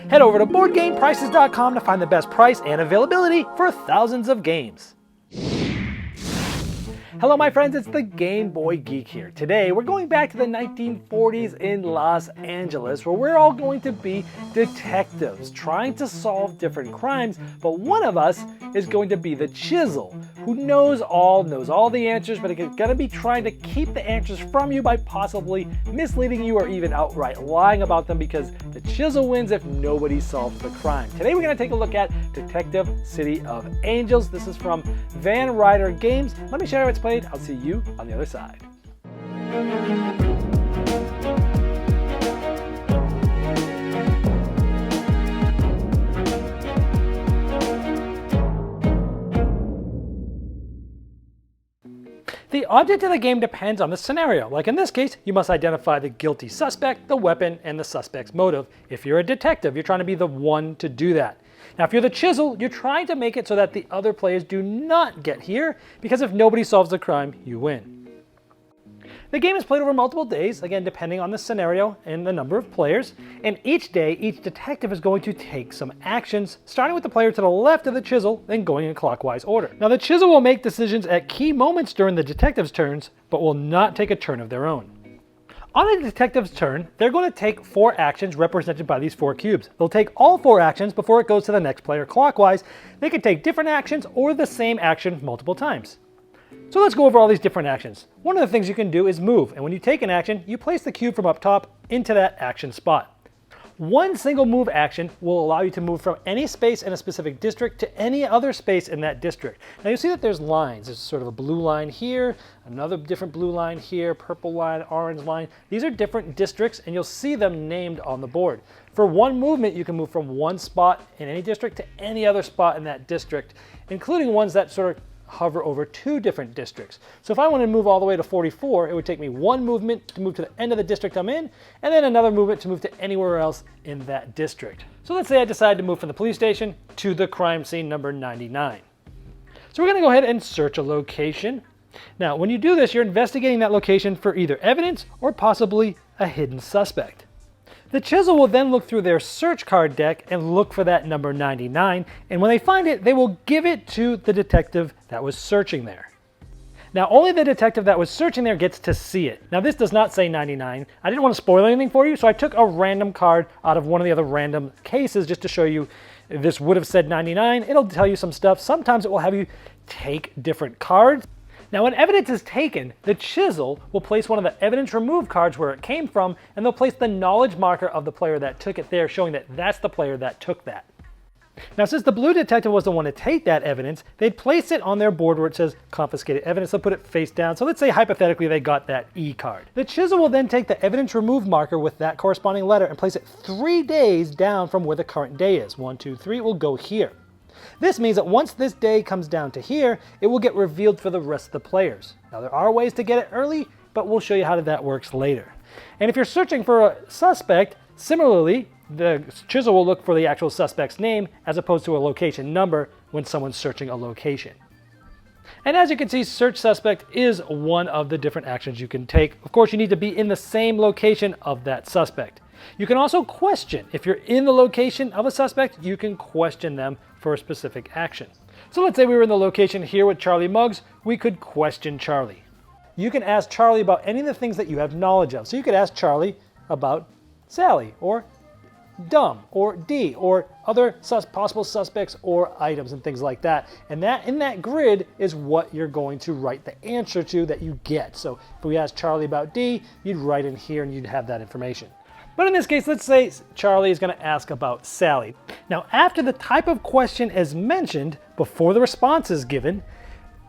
Head over to BoardGamePrices.com to find the best price and availability for thousands of games. Hello my friends, it's the Game Boy Geek here. Today we're going back to the 1940s in Los Angeles, where we're all going to be detectives trying to solve different crimes, but one of us is going to be the Chisel, who knows all the answers, but is going to be trying to keep the answers from you by possibly misleading you or even outright lying about them, because the Chisel wins if nobody solves the crime. Today we're going to take a look at Detective City of Angels. This is from Van Ryder Games. Let me show you how it's played. I'll see you on the other side. The object of the game depends on the scenario. Like in this case, you must identify the guilty suspect, the weapon, and the suspect's motive. If you're a detective, you're trying to be the one to do that. Now, if you're the Chisel, you're trying to make it so that the other players do not get here, because if nobody solves the crime, you win. The game is played over multiple days, again depending on the scenario and the number of players, and each day each detective is going to take some actions, starting with the player to the left of the Chisel, then going in clockwise order. Now the Chisel will make decisions at key moments during the detective's turns, but will not take a turn of their own. On a detective's turn, they're going to take 4 actions represented by these 4 cubes. They'll take all 4 actions before it goes to the next player clockwise. They can take different actions or the same action multiple times. So let's go over all these different actions. One of the things you can do is move, and when you take an action, you place the cube from up top into that action spot. One single move action will allow you to move from any space in a specific district to any other space in that district. Now you see that there's lines. There's sort of a blue line here, another different blue line here, purple line, orange line. These are different districts, and you'll see them named on the board. For one movement, you can move from one spot in any district to any other spot in that district, including ones that sort of hover over 2 different districts. So if I wanted to move all the way to 44, it would take me one movement to move to the end of the district I'm in, and then another movement to move to anywhere else in that district. So let's say I decide to move from the police station to the crime scene number 99. So we're going to go ahead and search a location. Now when you do this, you're investigating that location for either evidence or possibly a hidden suspect. The Chisel will then look through their search card deck and look for that number 99, and when they find it, they will give it to the detective that was searching there. Now, only the detective that was searching there gets to see it. Now, this does not say 99. I didn't want to spoil anything for you, so I took a random card out of one of the other random cases just to show you if this would have said 99. It'll tell you some stuff. Sometimes it will have you take different cards. Now when evidence is taken, the Chisel will place one of the evidence removed cards where it came from, and they'll place the knowledge marker of the player that took it there, showing that that's the player that took that. Now since the blue detective was the one to take that evidence, they'd place it on their board where it says confiscated evidence. They'll put it face down. So let's say hypothetically they got that E card. The Chisel will then take the evidence removed marker with that corresponding letter and place it 3 days down from where the current day is. 1, 2, 3 will go here. This means that once this day comes down to here, it will get revealed for the rest of the players. Now there are ways to get it early, but we'll show you how that works later. And if you're searching for a suspect, similarly, the Chisel will look for the actual suspect's name as opposed to a location number when someone's searching a location. And as you can see, search suspect is one of the different actions you can take. Of course, you need to be in the same location of that suspect. You can also question. If you're in the location of a suspect, you can question them for a specific action. So let's say we were in the location here with Charlie Muggs, we could question Charlie. You can ask Charlie about any of the things that you have knowledge of. So you could ask Charlie about Sally, or Dumb, or D, or other possible suspects or items and things like that. And that in that grid is what you're going to write the answer to that you get. So if we ask Charlie about D, you'd write in here and you'd have that information. But in this case, let's say Charlie is going to ask about Sally. Now, after the type of question is mentioned, before the response is given,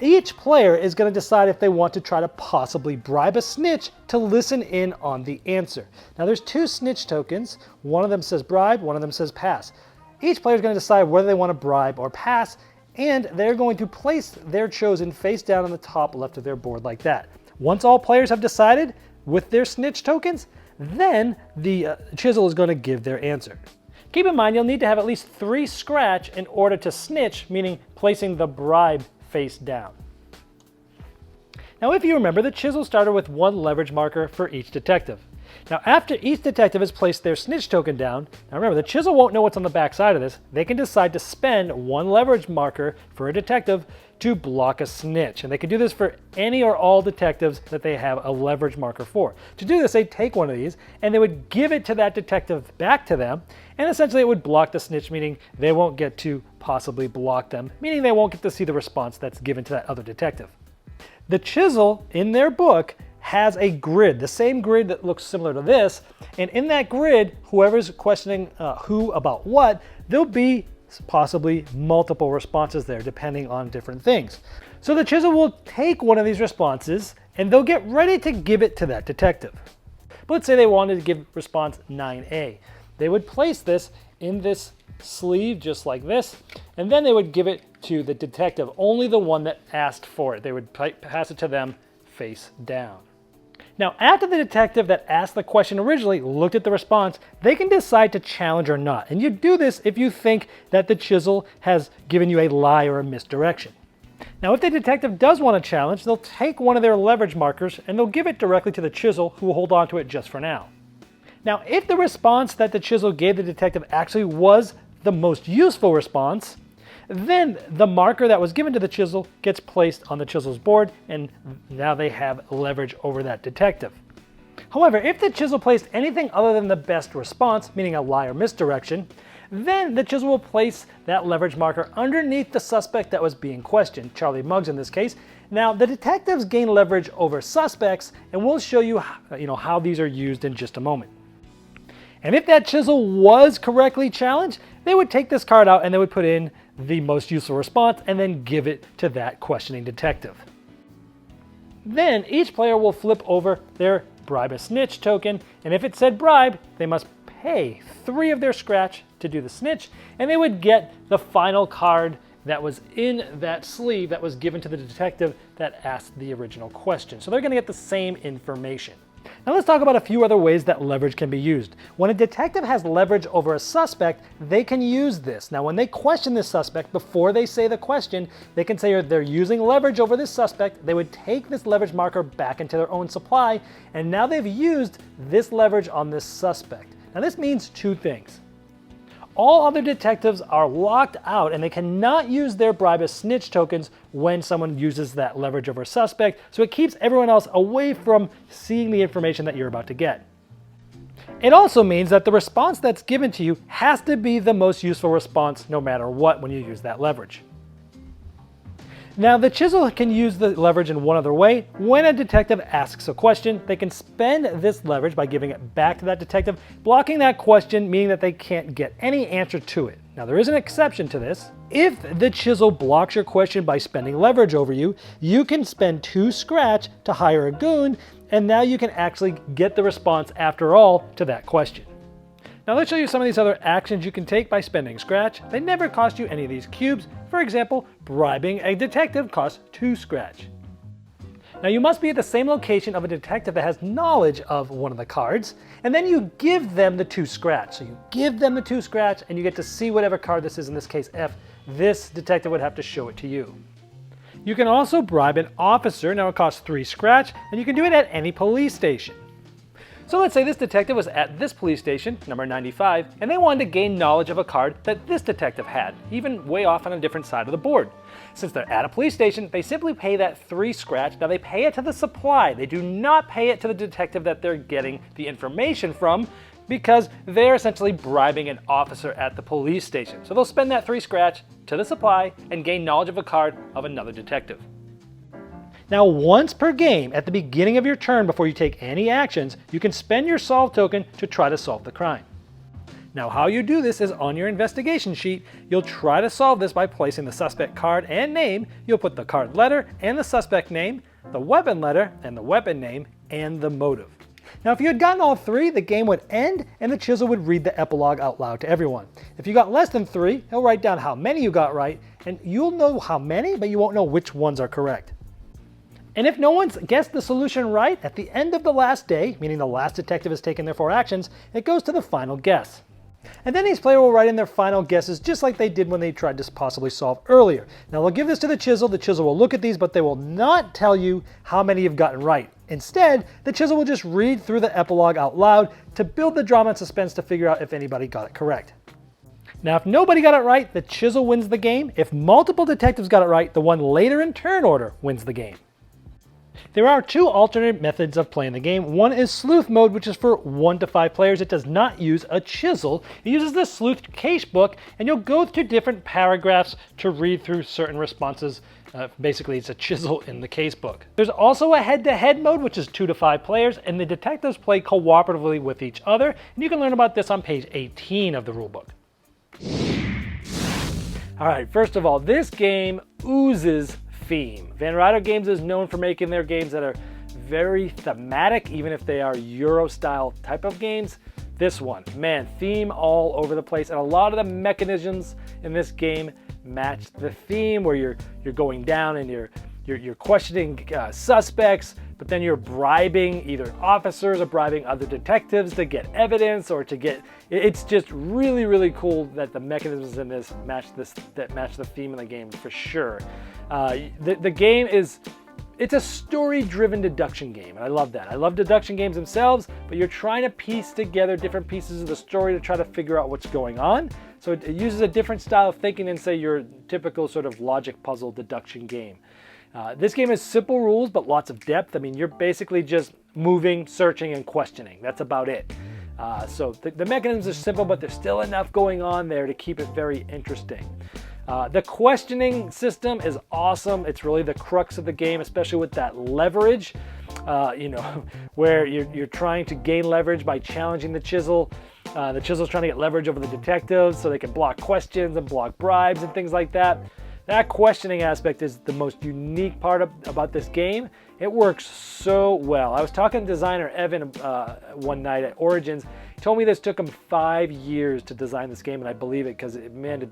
each player is going to decide if they want to try to possibly bribe a snitch to listen in on the answer. Now, there's 2 snitch tokens. One of them says bribe, one of them says pass. Each player is going to decide whether they want to bribe or pass, and they're going to place their chosen face down on the top left of their board like that. Once all players have decided with their snitch tokens, then the Chisel is going to give their answer. Keep in mind, you'll need to have at least 3 scratch in order to snitch, meaning placing the bribe face down. Now, if you remember, the Chisel started with 1 leverage marker for each detective. Now, after each detective has placed their snitch token down, now remember, the chisel won't know what's on the back side of this. They can decide to spend one leverage marker for a detective to block a snitch. And they can do this for any or all detectives that they have a leverage marker for. To do this, they take one of these and they would give it to that detective back to them. And essentially it would block the snitch, meaning they won't get to possibly block them, meaning they won't get to see the response that's given to that other detective. The chisel in their book has a grid, the same grid that looks similar to this. And in that grid, whoever's questioning who about what, there'll be possibly multiple responses there depending on different things. So the chisel will take one of these responses and they'll get ready to give it to that detective. But let's say they wanted to give response 9A. They would place this in this sleeve just like this, and then they would give it to the detective, only the one that asked for it. They would pass it to them face down. Now, after the detective that asked the question originally looked at the response, they can decide to challenge or not. And you do this if you think that the chisel has given you a lie or a misdirection. Now, if the detective does want to challenge, they'll take one of their leverage markers and they'll give it directly to the chisel, who will hold on to it just for now. Now, if the response that the chisel gave the detective actually was the most useful response, then the marker that was given to the chisel gets placed on the chisel's board, and now they have leverage over that detective. However, if the chisel placed anything other than the best response, meaning a lie or misdirection, then the chisel will place that leverage marker underneath the suspect that was being questioned, Charlie Muggs in this case. Now, the detectives gain leverage over suspects, and we'll show you how these are used in just a moment. And if that chisel was correctly challenged, they would take this card out and they would put in the most useful response and then give it to that questioning detective. Then each player will flip over their bribe a snitch token, and if it said bribe, they must pay 3 of their scratch to do the snitch, and they would get the final card that was in that sleeve that was given to the detective that asked the original question. So they're going to get the same information. Now let's talk about a few other ways that leverage can be used. When a detective has leverage over a suspect, they can use this. Now when they question this suspect, before they say the question, they can say they're using leverage over this suspect. They would take this leverage marker back into their own supply, and now they've used this leverage on this suspect. Now this means 2 things. All other detectives are locked out and they cannot use their bribe a snitch tokens when someone uses that leverage over a suspect, so it keeps everyone else away from seeing the information that you're about to get. It also means that the response that's given to you has to be the most useful response no matter what when you use that leverage. Now, the chisel can use the leverage in one other way. When a detective asks a question, they can spend this leverage by giving it back to that detective, blocking that question, meaning that they can't get any answer to it. Now, there is an exception to this. If the chisel blocks your question by spending leverage over you, you can spend 2 scratch to hire a goon, and now you can actually get the response after all to that question. Now let's show you some of these other actions you can take by spending scratch. They never cost you any of these cubes. For example, bribing a detective costs 2 scratch. Now you must be at the same location of a detective that has knowledge of one of the cards, and then you give them the 2 scratch. So you give them the 2 scratch and you get to see whatever card this is, in this case F. This detective would have to show it to you. You can also bribe an officer. Now it costs 3 scratch, and you can do it at any police station. So let's say this detective was at this police station, number 95, and they wanted to gain knowledge of a card that this detective had, even way off on a different side of the board. Since they're at a police station, they simply pay that 3 scratch. Now they pay it to the supply. They do not pay it to the detective that they're getting the information from, because they're essentially bribing an officer at the police station. So they'll spend that 3 scratch to the supply and gain knowledge of a card of another detective. Now, once per game, at the beginning of your turn before you take any actions, you can spend your solve token to try to solve the crime. Now, how you do this is on your investigation sheet. You'll try to solve this by placing the suspect card and name. You'll put the card letter and the suspect name, the weapon letter and the weapon name, and the motive. Now, if you had gotten all 3, the game would end and the chisel would read the epilogue out loud to everyone. If you got less than 3, he'll write down how many you got right, and you'll know how many, but you won't know which ones are correct. And if no one's guessed the solution right, at the end of the last day, meaning the last detective has taken their 4 actions, it goes to the final guess. And then each player will write in their final guesses just like they did when they tried to possibly solve earlier. Now they'll give this to the Chisel will look at these, but they will not tell you how many you've gotten right. Instead, the Chisel will just read through the epilogue out loud to build the drama and suspense to figure out if anybody got it correct. Now if nobody got it right, the Chisel wins the game. If multiple detectives got it right, the one later in turn order wins the game. There are two alternate methods of playing the game. One is sleuth mode, which is for 1 to 5 players. It does not use a chisel. It uses the sleuth case book, and you'll go through different paragraphs to read through certain responses. Basically, it's a chisel in the case book. There's also a head-to-head mode, which is 2 to 5 players, and the detectives play cooperatively with each other. And you can learn about this on page 18 of the rulebook. All right, first of all, this game oozes theme. Van Ryder Games is known for making their games that are very thematic, even if they are Euro-style type of games. This one, man, theme all over the place, and a lot of the mechanisms in this game match the theme, where you're going down and you're questioning suspects, but then you're bribing either officers or bribing other detectives to get evidence or to get. It's just really, really cool that the mechanisms in this match the theme in the game for sure. The game it's a story-driven deduction game, and I love that. I love deduction games themselves, but you're trying to piece together different pieces of the story to try to figure out what's going on. So it uses a different style of thinking than, say, your typical sort of logic puzzle deduction game. This game has simple rules, but lots of depth. I mean, you're basically just moving, searching, and questioning. That's about it. So the mechanisms are simple, but there's still enough going on there to keep it very interesting. The questioning system is awesome. It's really the crux of the game, especially with that leverage, where you're trying to gain leverage by challenging the Chisel. The Chisel's trying to get leverage over the detectives so they can block questions and block bribes and things like that. That questioning aspect is the most unique part about this game. It works so well. I was talking to designer Evan one night at Origins. He told me this took him 5 years to design this game, and I believe it because, man,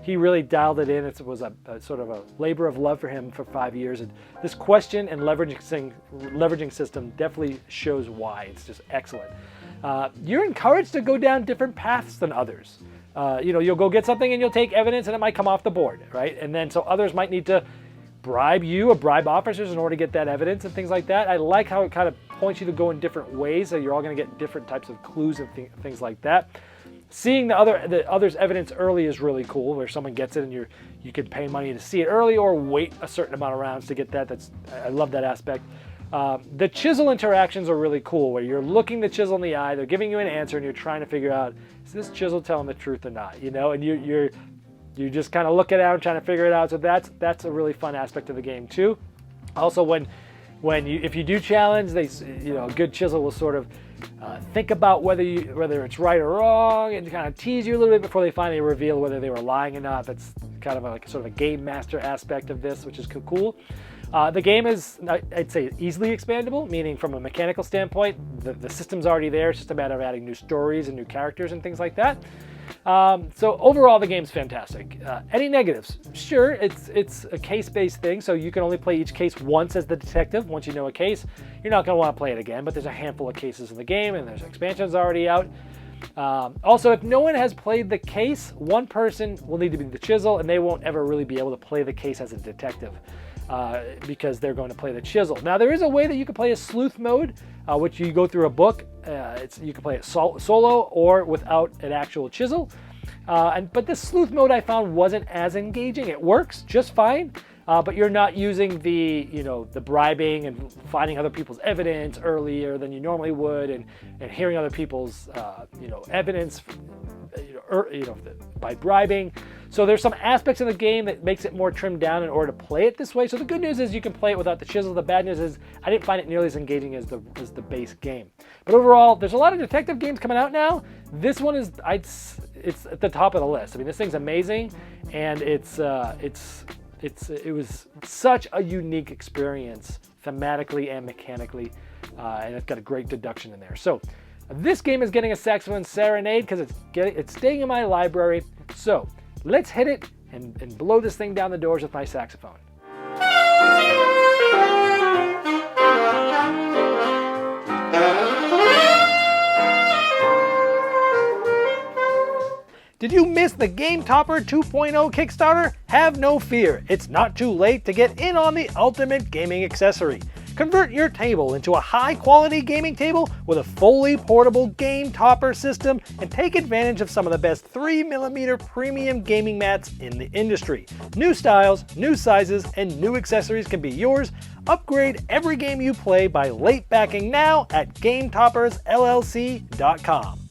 he really dialed it in. It was a sort of a labor of love for him for 5 years. And this question and leveraging system definitely shows why. It's just excellent. You're encouraged to go down different paths than others. You'll go get something and you'll take evidence and it might come off the board, right? And then so others might need to bribe you or bribe officers in order to get that evidence and things like that. I like how it kind of points you to go in different ways, so you're all going to get different types of clues and things like that. Seeing the other's evidence early is really cool, where someone gets it and you can pay money to see it early or wait a certain amount of rounds to get that. I love that aspect. The Chisel interactions are really cool, where you're looking the Chisel in the eye, they're giving you an answer, and you're trying to figure out, is this Chisel telling the truth or not? And you just kind of look it out and trying to figure it out. So that's a really fun aspect of the game too. Also, if you do challenge, a good Chisel will sort of think about whether it's right or wrong, and kind of tease you a little bit before they finally reveal whether they were lying or not. That's kind of like sort of a game master aspect of this, which is cool. The game is, I'd say, easily expandable, meaning from a mechanical standpoint, the system's already there. It's just a matter of adding new stories and new characters and things like that. So overall, the game's fantastic. Any negatives? Sure, it's a case-based thing, so you can only play each case once as the detective. Once you know a case, you're not going to want to play it again, but there's a handful of cases in the game, and there's expansions already out. Also, if no one has played the case, one person will need to be the Chisel, and they won't ever really be able to play the case as a detective. Because they're going to play the Chisel. Now, there is a way that you can play a sleuth mode, which you go through a book. You can play it solo or without an actual Chisel. But this sleuth mode I found wasn't as engaging. It works just fine, but you're not using the bribing and finding other people's evidence earlier than you normally would, and hearing other people's evidence by bribing. So there's some aspects of the game that makes it more trimmed down in order to play it this way. So the good news is you can play it without the Chisel. The bad news is I didn't find it nearly as engaging as the base game. But overall, there's a lot of detective games coming out now. This one it's at the top of the list. I mean, this thing's amazing, and it was such a unique experience thematically and mechanically, and it's got a great deduction in there. So this game is getting a saxophone serenade because it's staying in my library. So let's hit it and blow this thing down the doors with my saxophone. Did you miss the Game Topper 2.0 Kickstarter? Have no fear, it's not too late to get in on the ultimate gaming accessory. Convert your table into a high-quality gaming table with a fully portable Game Topper system and take advantage of some of the best 3mm premium gaming mats in the industry. New styles, new sizes, and new accessories can be yours. Upgrade every game you play by late backing now at GameToppersLLC.com.